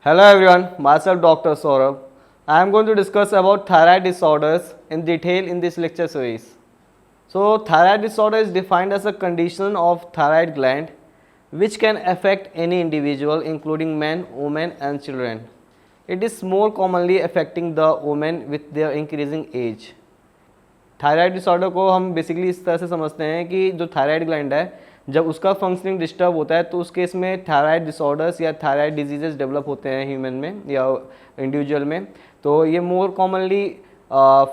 Hello everyone, myself Dr. Saurabh. I am going to discuss about thyroid disorders in detail in this lecture series. So, thyroid disorder is defined as a condition of thyroid gland which can affect any individual including men, women and children. It is more commonly affecting the women with their increasing age. Thyroid disorder को हम basically इस तरह से समझते हैं कि जो thyroid gland है जब उसका फंक्शनिंग डिस्टर्ब होता है तो उस केस में थायराइड डिसऑर्डर्स या थायराइड डिजीजेस डेवलप होते हैं ह्यूमन में या इंडिविजुअल में। तो ये मोर कॉमनली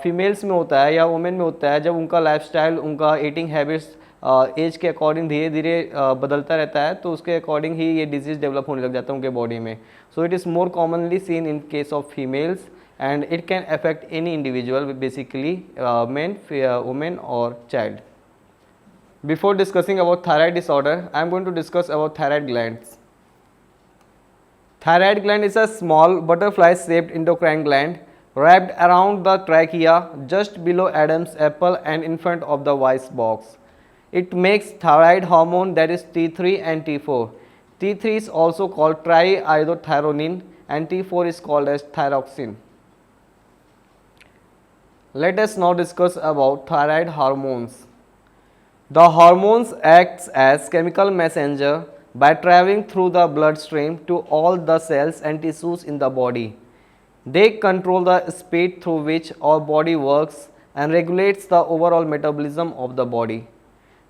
फीमेल्स में होता है या वुमेन में होता है जब उनका लाइफस्टाइल, उनका ईटिंग हैबिट्स एज के अकॉर्डिंग धीरे धीरे बदलता रहता है, तो उसके अकॉर्डिंग ही ये डिजीज़ डेवलप होने लग जाता है उनके बॉडी में। So it is more commonly seen in case of females and it can affect any individual, basically men, women or child. Before discussing about thyroid disorder, I am going to discuss about thyroid glands. Thyroid gland is a small butterfly shaped endocrine gland wrapped around the trachea just below Adam's apple and in front of the voice box. It makes thyroid hormone, that is T3 and T4. T3 is also called triiodothyronine and T4 is called as thyroxine. Let us now discuss about thyroid hormones. The hormones acts as chemical messenger by traveling through the bloodstream to all the cells and tissues in the body. They control the speed through which our body works and regulates the overall metabolism of the body.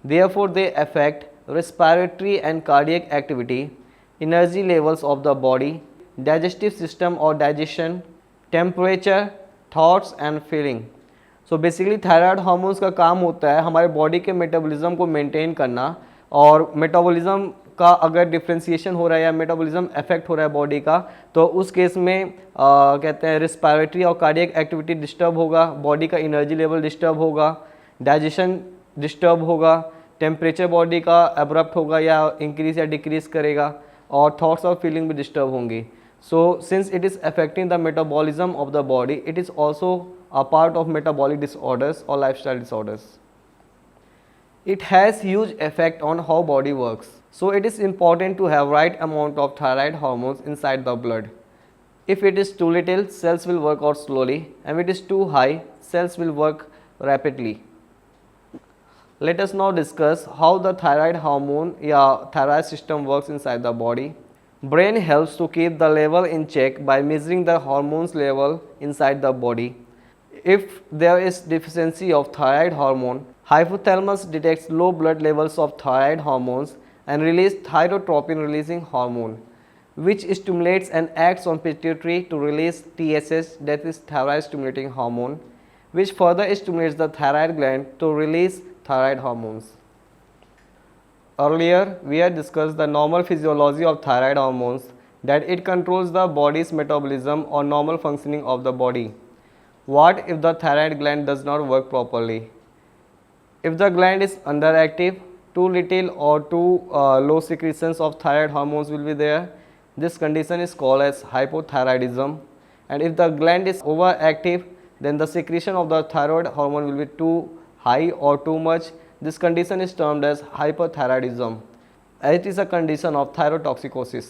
Therefore, they affect respiratory and cardiac activity, energy levels of the body, digestive system or digestion, temperature, thoughts and feeling. So basically thyroid hormones का काम होता है हमारे body के metabolism को maintain करना, और metabolism का अगर डिफ्रेंशिएशन हो रहा है या मेटाबॉलिज्म अफेक्ट हो रहा है बॉडी का, तो उस केस में कहते हैं रिस्पायरेटरी और कार्डियक एक्टिविटी डिस्टर्ब होगा, बॉडी का एनर्जी लेवल डिस्टर्ब होगा, डाइजेशन डिस्टर्ब होगा, टेम्परेचर बॉडी का एब्रप्ट होगा या इंक्रीज या डिक्रीज करेगा, और थॉट्स और फीलिंग भी डिस्टर्ब होंगी। So, since it is affecting the metabolism of the body, it is also a part of metabolic disorders or lifestyle disorders. It has huge effect on how body works. So, it is important to have right amount of thyroid hormones inside the blood. If it is too little, cells will work out slowly, and if it is too high, cells will work rapidly. Let us now discuss how the thyroid hormone या thyroid system works inside the body. Brain helps to keep the level in check by measuring the hormones level inside the body. If there is deficiency of thyroid hormone, hypothalamus detects low blood levels of thyroid hormones and release thyrotropin releasing hormone, which stimulates and acts on pituitary to release TSH, that is thyroid stimulating hormone, which further stimulates the thyroid gland to release thyroid hormones. Earlier, we had discussed the normal physiology of thyroid hormones, that it controls the body's metabolism or normal functioning of the body. What if the thyroid gland does not work properly? If the gland is underactive, too little or too low secretions of thyroid hormones will be there. This condition is called as hypothyroidism. And if the gland is overactive, then the secretion of the thyroid hormone will be too high or too much. This condition is termed as hyperthyroidism. It is a condition of thyrotoxicosis.